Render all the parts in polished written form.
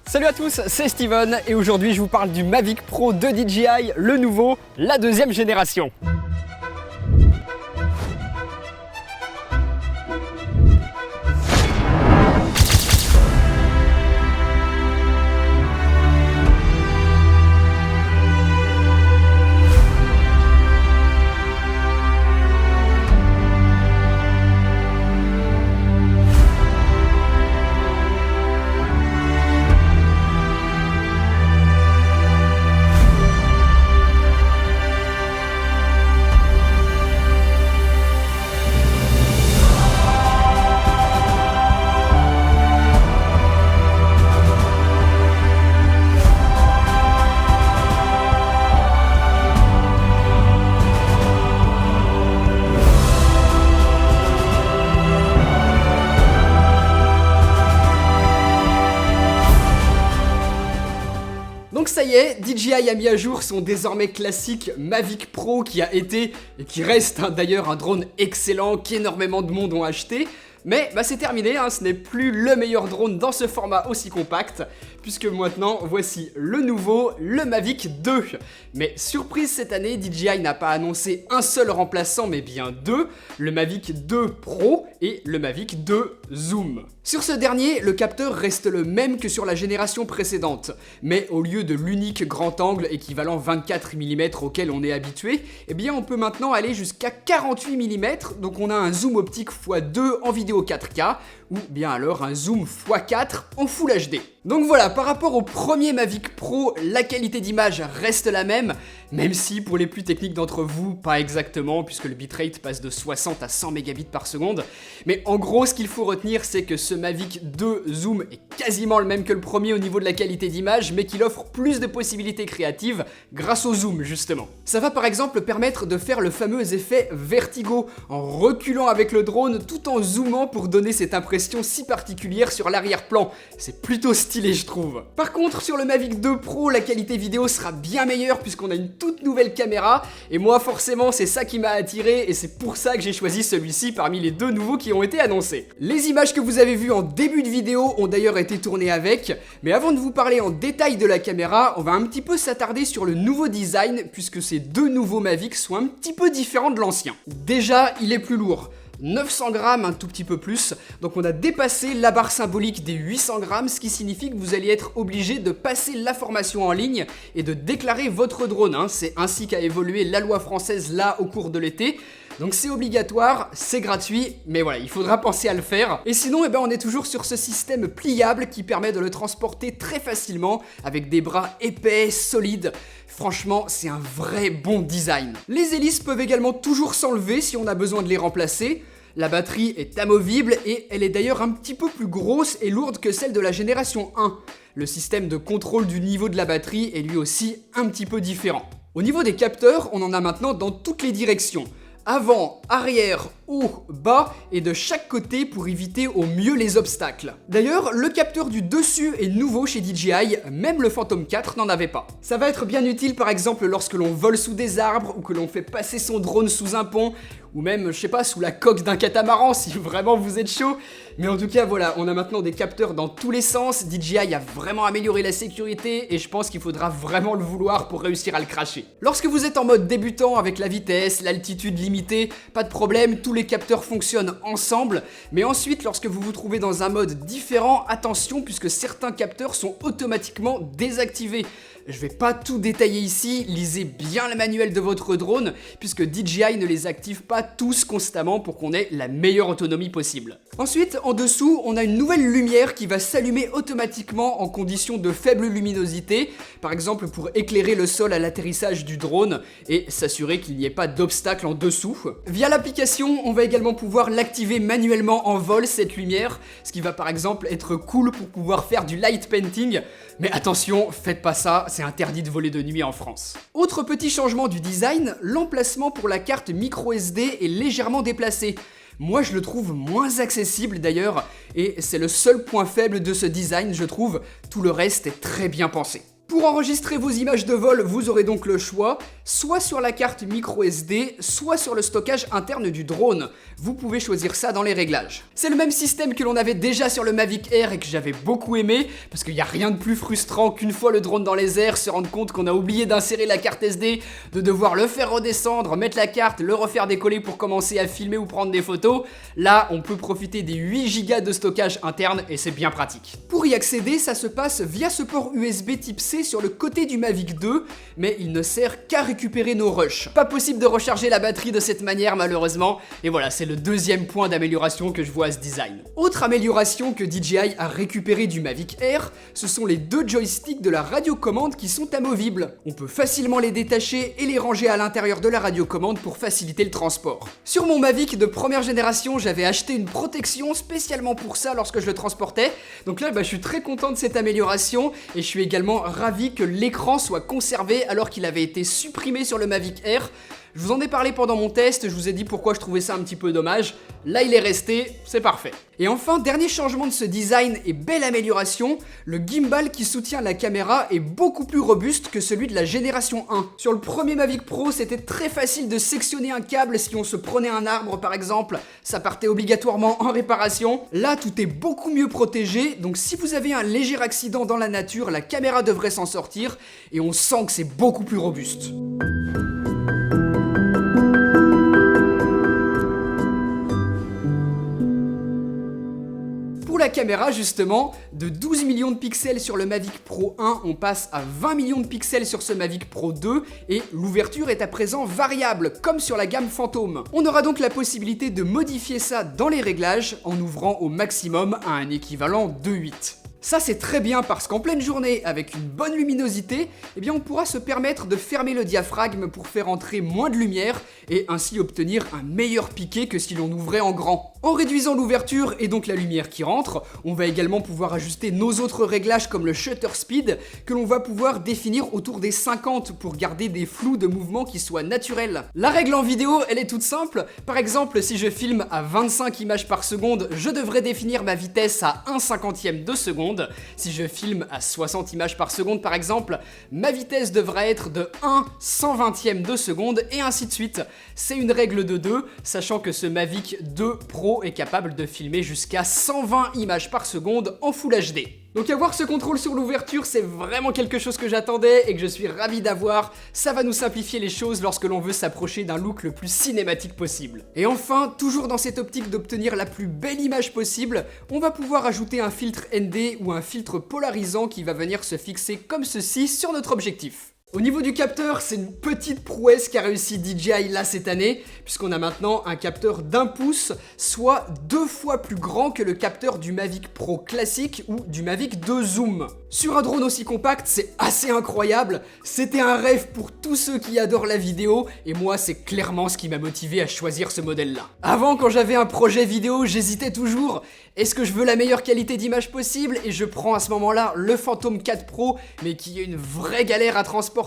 Salut à tous, c'est Steven et aujourd'hui je vous parle du Mavic Pro de DJI, le nouveau, la deuxième génération. Donc ça y est, DJI a mis à jour son désormais classique Mavic Pro qui a été, et qui reste d'ailleurs un drone excellent qu'énormément de monde ont acheté. Mais c'est terminé, ce n'est plus le meilleur drone dans ce format aussi compact, puisque maintenant voici le nouveau, le Mavic 2. Mais surprise cette année, DJI n'a pas annoncé un seul remplaçant mais bien deux, le Mavic 2 Pro et le Mavic 2 Zoom. Sur ce dernier, le capteur reste le même que sur la génération précédente, mais au lieu de l'unique grand angle équivalent 24 mm auquel on est habitué, eh bien on peut maintenant aller jusqu'à 48 mm, donc on a un zoom optique x2 en vidéo 4K, ou bien alors un zoom x4 en Full HD. Donc voilà, par rapport au premier Mavic Pro, la qualité d'image reste la même si pour les plus techniques d'entre vous, pas exactement, puisque le bitrate passe de 60 à 100 mégabits par seconde. Mais en gros, ce qu'il faut retenir, c'est que ce Mavic 2 Zoom est quasiment le même que le premier au niveau de la qualité d'image, mais qu'il offre plus de possibilités créatives grâce au zoom, justement. Ça va par exemple permettre de faire le fameux effet vertigo, en reculant avec le drone tout en zoomant pour donner cette impression si particulière sur l'arrière-plan. C'est plutôt stylé, je trouve. Par contre, sur le Mavic 2 Pro, la qualité vidéo sera bien meilleure puisqu'on a une toute nouvelle caméra, et moi forcément c'est ça qui m'a attiré et c'est pour ça que j'ai choisi celui-ci parmi les deux nouveaux qui ont été annoncés. Les images que vous avez vues en début de vidéo ont d'ailleurs été tournées avec, mais avant de vous parler en détail de la caméra, on va un petit peu s'attarder sur le nouveau design puisque ces deux nouveaux Mavic sont un petit peu différents de l'ancien. Déjà, il est plus lourd. 900 grammes, un tout petit peu plus, donc on a dépassé la barre symbolique des 800 grammes, ce qui signifie que vous allez être obligé de passer l'information en ligne et de déclarer votre drone, C'est ainsi qu'a évolué la loi française là au cours de l'été. Donc c'est obligatoire, c'est gratuit, mais voilà, il faudra penser à le faire. Et sinon, on est toujours sur ce système pliable qui permet de le transporter très facilement avec des bras épais, solides. Franchement, c'est un vrai bon design. Les hélices peuvent également toujours s'enlever si on a besoin de les remplacer. La batterie est amovible et elle est d'ailleurs un petit peu plus grosse et lourde que celle de la génération 1. Le système de contrôle du niveau de la batterie est lui aussi un petit peu différent. Au niveau des capteurs, on en a maintenant dans toutes les directions. Avant, arrière, haut, bas et de chaque côté pour éviter au mieux les obstacles. D'ailleurs, le capteur du dessus est nouveau chez DJI, même le Phantom 4 n'en avait pas. Ça va être bien utile par exemple lorsque l'on vole sous des arbres ou que l'on fait passer son drone sous un pont ou même, je sais pas, sous la coque d'un catamaran si vraiment vous êtes chaud. Mais en tout cas, voilà, on a maintenant des capteurs dans tous les sens. DJI a vraiment amélioré la sécurité et je pense qu'il faudra vraiment le vouloir pour réussir à le cracher. Lorsque vous êtes en mode débutant avec la vitesse, l'altitude limitée, pas de problème, tous les capteurs fonctionnent ensemble. Mais ensuite, lorsque vous vous trouvez dans un mode différent, attention puisque certains capteurs sont automatiquement désactivés. Je vais pas tout détailler ici, lisez bien le manuel de votre drone puisque DJI ne les active pas tous constamment pour qu'on ait la meilleure autonomie possible. Ensuite, en dessous, on a une nouvelle lumière qui va s'allumer automatiquement en conditions de faible luminosité, par exemple pour éclairer le sol à l'atterrissage du drone et s'assurer qu'il n'y ait pas d'obstacle en dessous. Via l'application, on va également pouvoir l'activer manuellement en vol cette lumière, ce qui va par exemple être cool pour pouvoir faire du light painting. Mais attention, faites pas ça, c'est interdit de voler de nuit en France. Autre petit changement du design, l'emplacement pour la carte micro SD est légèrement déplacé. Moi je le trouve moins accessible d'ailleurs, et c'est le seul point faible de ce design je trouve, tout le reste est très bien pensé. Pour enregistrer vos images de vol, vous aurez donc le choix, soit sur la carte micro SD, soit sur le stockage interne du drone. Vous pouvez choisir ça dans les réglages. C'est le même système que l'on avait déjà sur le Mavic Air et que j'avais beaucoup aimé, parce qu'il n'y a rien de plus frustrant qu'une fois le drone dans les airs, se rendre compte qu'on a oublié d'insérer la carte SD, de devoir le faire redescendre, mettre la carte, le refaire décoller pour commencer à filmer ou prendre des photos. Là, on peut profiter des 8 Go de stockage interne et c'est bien pratique. Pour y accéder, ça se passe via ce port USB type C sur le côté du Mavic 2, mais il ne sert qu'à récupérer nos rushs. Pas possible de recharger la batterie de cette manière malheureusement, et voilà, c'est le deuxième point d'amélioration que je vois à ce design. Autre amélioration que DJI a récupéré du Mavic Air, ce sont les 2 joysticks de la radiocommande qui sont amovibles. On peut facilement les détacher et les ranger à l'intérieur de la radiocommande pour faciliter le transport. Sur mon Mavic de première génération, j'avais acheté une protection spécialement pour ça lorsque je le transportais, donc là je suis très content de cette amélioration et je suis également ravi que l'écran soit conservé alors qu'il avait été supprimé sur le Mavic Air. Je vous en ai parlé pendant mon test, je vous ai dit pourquoi je trouvais ça un petit peu dommage. Là il est resté, c'est parfait. Et enfin, dernier changement de ce design et belle amélioration, le gimbal qui soutient la caméra est beaucoup plus robuste que celui de la génération 1. Sur le premier Mavic Pro, c'était très facile de sectionner un câble si on se prenait un arbre par exemple, ça partait obligatoirement en réparation. Là, tout est beaucoup mieux protégé, donc si vous avez un léger accident dans la nature, la caméra devrait s'en sortir et on sent que c'est beaucoup plus robuste. Pour la caméra justement, de 12 millions de pixels sur le Mavic Pro 1, on passe à 20 millions de pixels sur ce Mavic Pro 2 et l'ouverture est à présent variable, comme sur la gamme Phantom. On aura donc la possibilité de modifier ça dans les réglages en ouvrant au maximum à un équivalent 2.8. Ça c'est très bien parce qu'en pleine journée, avec une bonne luminosité, eh bien on pourra se permettre de fermer le diaphragme pour faire entrer moins de lumière et ainsi obtenir un meilleur piqué que si l'on ouvrait en grand. En réduisant l'ouverture et donc la lumière qui rentre, on va également pouvoir ajuster nos autres réglages comme le shutter speed que l'on va pouvoir définir autour des 50 pour garder des flous de mouvement qui soient naturels. La règle en vidéo, elle est toute simple. Par exemple, si je filme à 25 images par seconde, je devrais définir ma vitesse à 1/50 de seconde. Si je filme à 60 images par seconde par exemple, ma vitesse devra être de 1/120 de seconde et ainsi de suite. C'est une règle de 2, sachant que ce Mavic 2 Pro est capable de filmer jusqu'à 120 images par seconde en Full HD. Donc avoir ce contrôle sur l'ouverture, c'est vraiment quelque chose que j'attendais et que je suis ravi d'avoir. Ça va nous simplifier les choses lorsque l'on veut s'approcher d'un look le plus cinématique possible. Et enfin, toujours dans cette optique d'obtenir la plus belle image possible, on va pouvoir ajouter un filtre ND ou un filtre polarisant qui va venir se fixer comme ceci sur notre objectif. Au niveau du capteur, c'est une petite prouesse qu'a réussi DJI là cette année, puisqu'on a maintenant un capteur d'1 pouce, soit 2 fois plus grand que le capteur du Mavic Pro classique ou du Mavic 2 Zoom. Sur un drone aussi compact, c'est assez incroyable, c'était un rêve pour tous ceux qui adorent la vidéo, et moi c'est clairement ce qui m'a motivé à choisir ce modèle-là. Avant, quand j'avais un projet vidéo, j'hésitais toujours, est-ce que je veux la meilleure qualité d'image possible, et je prends à ce moment-là le Phantom 4 Pro, mais qui est une vraie galère à transporter,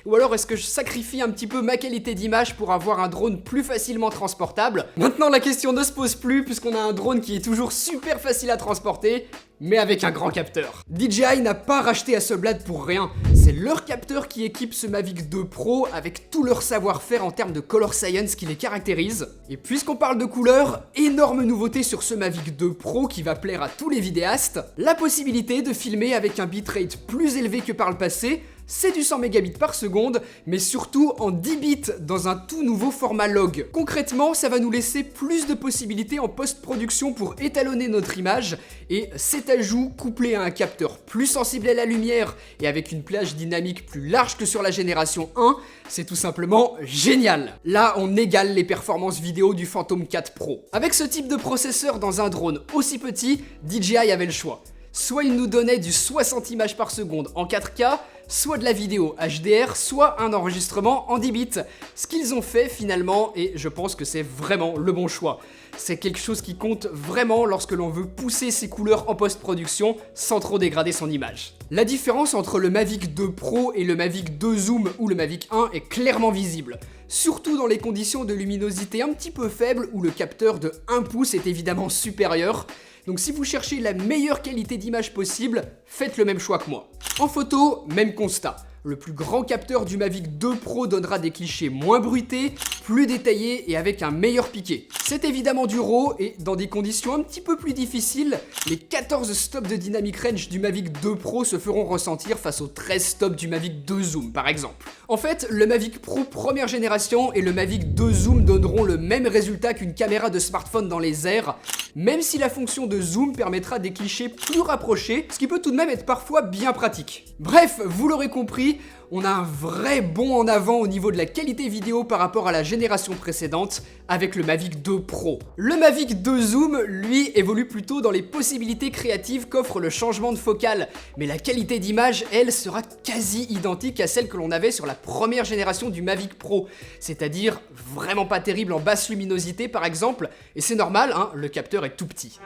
ou alors est-ce que je sacrifie un petit peu ma qualité d'image pour avoir un drone plus facilement transportable? Maintenant la question ne se pose plus puisqu'on a un drone qui est toujours super facile à transporter, mais avec un grand capteur. DJI n'a pas racheté Hasselblad pour rien, c'est leur capteur qui équipe ce Mavic 2 Pro avec tout leur savoir-faire en termes de color science qui les caractérise. Et puisqu'on parle de couleurs, énorme nouveauté sur ce Mavic 2 Pro qui va plaire à tous les vidéastes, la possibilité de filmer avec un bitrate plus élevé que par le passé. C'est du 100 mégabits par seconde, mais surtout en 10 bits dans un tout nouveau format log. Concrètement, ça va nous laisser plus de possibilités en post-production pour étalonner notre image, et cet ajout, couplé à un capteur plus sensible à la lumière et avec une plage dynamique plus large que sur la génération 1, c'est tout simplement génial. Là, on égale les performances vidéo du Phantom 4 Pro. Avec ce type de processeur dans un drone aussi petit, DJI avait le choix. Soit il nous donnait du 60 images par seconde en 4K, soit de la vidéo HDR, soit un enregistrement en 10 bits. Ce qu'ils ont fait finalement, et je pense que c'est vraiment le bon choix. C'est quelque chose qui compte vraiment lorsque l'on veut pousser ses couleurs en post-production sans trop dégrader son image. La différence entre le Mavic 2 Pro et le Mavic 2 Zoom ou le Mavic 1 est clairement visible. Surtout dans les conditions de luminosité un petit peu faibles où le capteur de 1 pouce est évidemment supérieur. Donc si vous cherchez la meilleure qualité d'image possible, faites le même choix que moi. En photo, même constat. Le plus grand capteur du Mavic 2 Pro donnera des clichés moins bruités, plus détaillés et avec un meilleur piqué. C'est évidemment du RAW et dans des conditions un petit peu plus difficiles, les 14 stops de dynamic range du Mavic 2 Pro se feront ressentir face aux 13 stops du Mavic 2 Zoom par exemple. En fait, le Mavic Pro première génération et le Mavic 2 Zoom donneront le même résultat qu'une caméra de smartphone dans les airs, même si la fonction de zoom permettra des clichés plus rapprochés, ce qui peut tout de même être parfois bien pratique. Bref, vous l'aurez compris, on a un vrai bond en avant au niveau de la qualité vidéo par rapport à la génération précédente avec le Mavic 2 Pro. Le Mavic 2 Zoom, lui, évolue plutôt dans les possibilités créatives qu'offre le changement de focale, mais la qualité d'image, elle, sera quasi identique à celle que l'on avait sur la première génération du Mavic Pro, c'est-à-dire vraiment pas terrible en basse luminosité par exemple, et c'est normal, hein, le capteur est tout petit.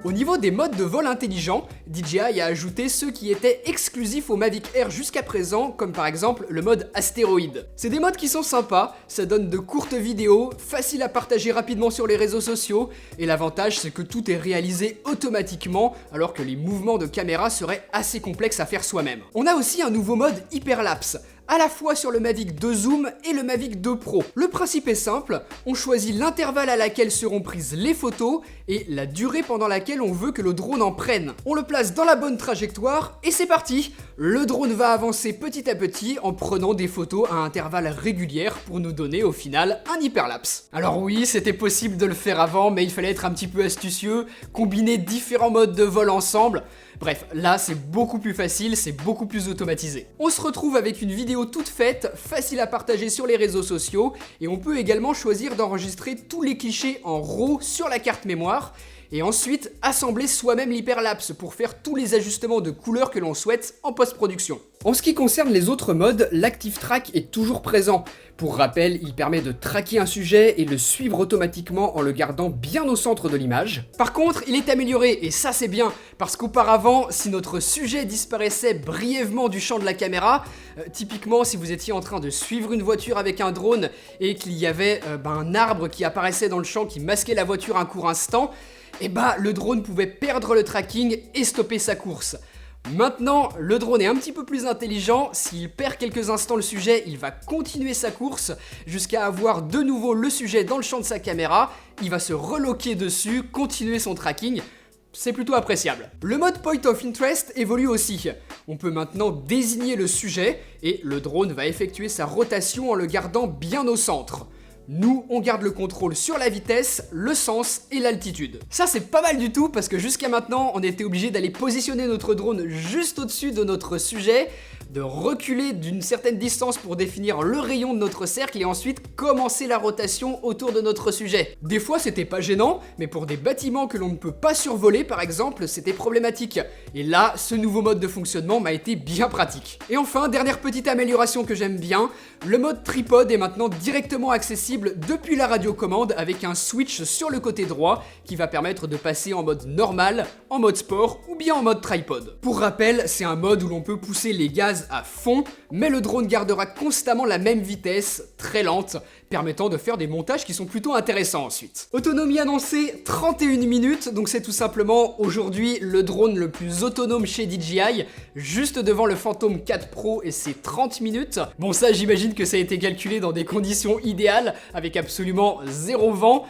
Au niveau des modes de vol intelligents, DJI a ajouté ceux qui étaient exclusifs au Mavic Air jusqu'à présent, comme par exemple le mode astéroïde. C'est des modes qui sont sympas, ça donne de courtes vidéos, faciles à partager rapidement sur les réseaux sociaux, et l'avantage c'est que tout est réalisé automatiquement, alors que les mouvements de caméra seraient assez complexes à faire soi-même. On a aussi un nouveau mode hyperlapse, à la fois sur le Mavic 2 Zoom et le Mavic 2 Pro. Le principe est simple, on choisit l'intervalle à laquelle seront prises les photos et la durée pendant laquelle on veut que le drone en prenne. On le place dans la bonne trajectoire et c'est parti! Le drone va avancer petit à petit en prenant des photos à intervalles réguliers pour nous donner au final un hyperlapse. Alors oui, c'était possible de le faire avant, mais il fallait être un petit peu astucieux, combiner différents modes de vol ensemble. Bref, là c'est beaucoup plus facile, c'est beaucoup plus automatisé. On se retrouve avec une vidéo toute faite, facile à partager sur les réseaux sociaux, et on peut également choisir d'enregistrer tous les clichés en RAW sur la carte mémoire, et ensuite assembler soi-même l'hyperlapse pour faire tous les ajustements de couleurs que l'on souhaite en post-production. En ce qui concerne les autres modes, l'Active Track est toujours présent. Pour rappel, il permet de traquer un sujet et le suivre automatiquement en le gardant bien au centre de l'image. Par contre, il est amélioré, et ça c'est bien, parce qu'auparavant, si notre sujet disparaissait brièvement du champ de la caméra, typiquement si vous étiez en train de suivre une voiture avec un drone et qu'il y avait un arbre qui apparaissait dans le champ qui masquait la voiture un court instant, et le drone pouvait perdre le tracking et stopper sa course. Maintenant, le drone est un petit peu plus intelligent, s'il perd quelques instants le sujet, il va continuer sa course jusqu'à avoir de nouveau le sujet dans le champ de sa caméra, il va se reloquer dessus, continuer son tracking. C'est plutôt appréciable. Le mode Point of Interest évolue aussi. On peut maintenant désigner le sujet et le drone va effectuer sa rotation en le gardant bien au centre. Nous, on garde le contrôle sur la vitesse, le sens et l'altitude. Ça, c'est pas mal du tout parce que jusqu'à maintenant, on était obligé d'aller positionner notre drone juste au-dessus de notre sujet, de reculer d'une certaine distance pour définir le rayon de notre cercle et ensuite commencer la rotation autour de notre sujet. Des fois, c'était pas gênant, mais pour des bâtiments que l'on ne peut pas survoler, par exemple, c'était problématique. Et là, ce nouveau mode de fonctionnement m'a été bien pratique. Et enfin, dernière petite amélioration que j'aime bien, le mode tripod est maintenant directement accessible depuis la radiocommande avec un switch sur le côté droit qui va permettre de passer en mode normal, en mode sport ou bien en mode tripod. Pour rappel, c'est un mode où l'on peut pousser les gaz à fond, mais le drone gardera constamment la même vitesse, très lente, permettant de faire des montages qui sont plutôt intéressants ensuite. Autonomie annoncée 31 minutes, donc c'est tout simplement aujourd'hui le drone le plus autonome chez DJI, juste devant le Phantom 4 Pro et ses 30 minutes. Bon, ça j'imagine que ça a été calculé dans des conditions idéales, avec absolument zéro vent.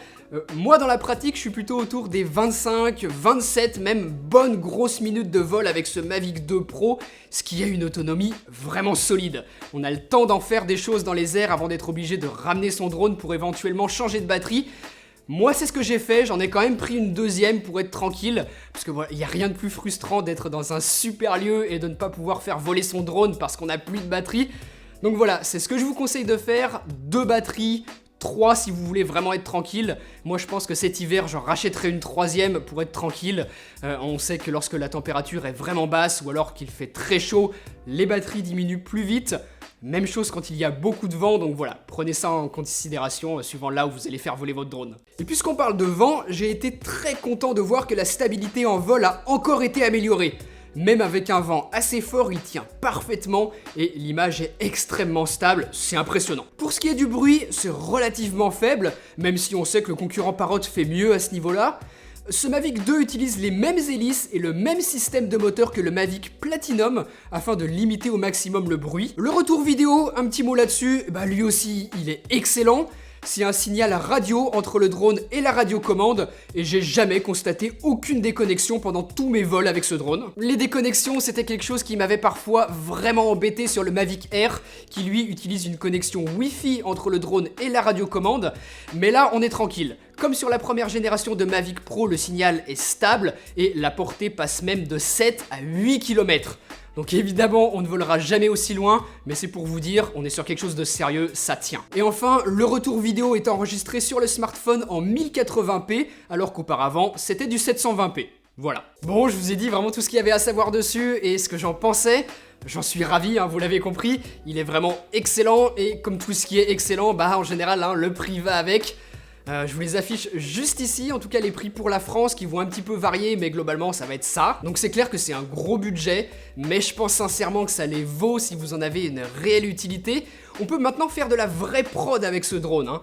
Moi dans la pratique je suis plutôt autour des 25, 27, même bonnes grosses minutes de vol avec ce Mavic 2 Pro, ce qui est une autonomie vraiment solide. On a le temps d'en faire des choses dans les airs avant d'être obligé de ramener son drone pour éventuellement changer de batterie. Moi c'est ce que j'ai fait, j'en ai quand même pris une deuxième pour être tranquille, parce que voilà, il n'y a rien de plus frustrant d'être dans un super lieu et de ne pas pouvoir faire voler son drone parce qu'on n'a plus de batterie. Donc voilà, c'est ce que je vous conseille de faire, 2 batteries, 3 si vous voulez vraiment être tranquille. Moi je pense que cet hiver j'en rachèterai une 3e pour être tranquille. On sait que lorsque la température est vraiment basse ou alors qu'il fait très chaud, les batteries diminuent plus vite. Même chose quand il y a beaucoup de vent, donc voilà, prenez ça en considération suivant là où vous allez faire voler votre drone. Et puisqu'on parle de vent, j'ai été très content de voir que la stabilité en vol a encore été améliorée. Même avec un vent assez fort, il tient parfaitement et l'image est extrêmement stable, c'est impressionnant. Pour ce qui est du bruit, c'est relativement faible, même si on sait que le concurrent Parrot fait mieux à ce niveau-là. Ce Mavic 2 utilise les mêmes hélices et le même système de moteur que le Mavic Platinum afin de limiter au maximum le bruit. Le retour vidéo, un petit mot là-dessus, lui aussi il est excellent. C'est un signal radio entre le drone et la radiocommande et j'ai jamais constaté aucune déconnexion pendant tous mes vols avec ce drone. Les déconnexions, c'était quelque chose qui m'avait parfois vraiment embêté sur le Mavic Air qui lui utilise une connexion Wi-Fi entre le drone et la radiocommande, mais là on est tranquille. Comme sur la première génération de Mavic Pro, le signal est stable et la portée passe même de 7 à 8 km. Donc évidemment, on ne volera jamais aussi loin, mais c'est pour vous dire, on est sur quelque chose de sérieux, ça tient. Et enfin, le retour vidéo est enregistré sur le smartphone en 1080p, alors qu'auparavant, c'était du 720p. Voilà. Bon, je vous ai dit vraiment tout ce qu'il y avait à savoir dessus et ce que j'en pensais. J'en suis ravi, vous l'avez compris, il est vraiment excellent et comme tout ce qui est excellent, en général, le prix va avec. Je vous les affiche juste ici, en tout cas les prix pour la France qui vont un petit peu varier, mais globalement ça va être ça. Donc c'est clair que c'est un gros budget, mais je pense sincèrement que ça les vaut si vous en avez une réelle utilité. On peut maintenant faire de la vraie prod avec ce drone.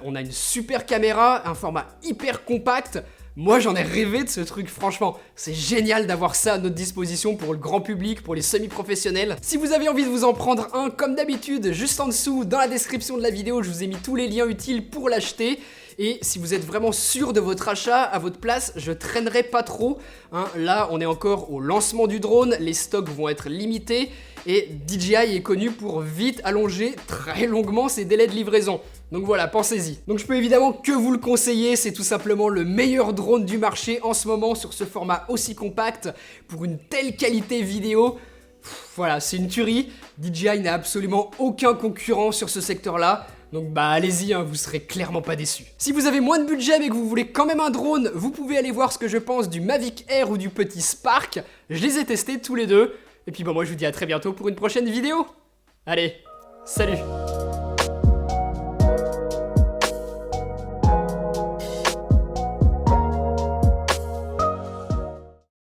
On a une super caméra, un format hyper compact. Moi j'en ai rêvé de ce truc, franchement, c'est génial d'avoir ça à notre disposition pour le grand public, pour les semi-professionnels. Si vous avez envie de vous en prendre un, comme d'habitude, juste en dessous, dans la description de la vidéo, je vous ai mis tous les liens utiles pour l'acheter. Et si vous êtes vraiment sûr de votre achat, à votre place, je traînerai pas trop. Là, on est encore au lancement du drone, les stocks vont être limités et DJI est connu pour vite allonger très longuement ses délais de livraison. Donc voilà, pensez-y. Donc je peux évidemment que vous le conseiller, c'est tout simplement le meilleur drone du marché en ce moment sur ce format aussi compact pour une telle qualité vidéo. Voilà, c'est une tuerie. DJI n'a absolument aucun concurrent sur ce secteur-là. Donc allez-y, vous serez clairement pas déçus. Si vous avez moins de budget mais que vous voulez quand même un drone, vous pouvez aller voir ce que je pense du Mavic Air ou du petit Spark. Je les ai testés tous les deux. Et puis moi je vous dis à très bientôt pour une prochaine vidéo. Allez, salut!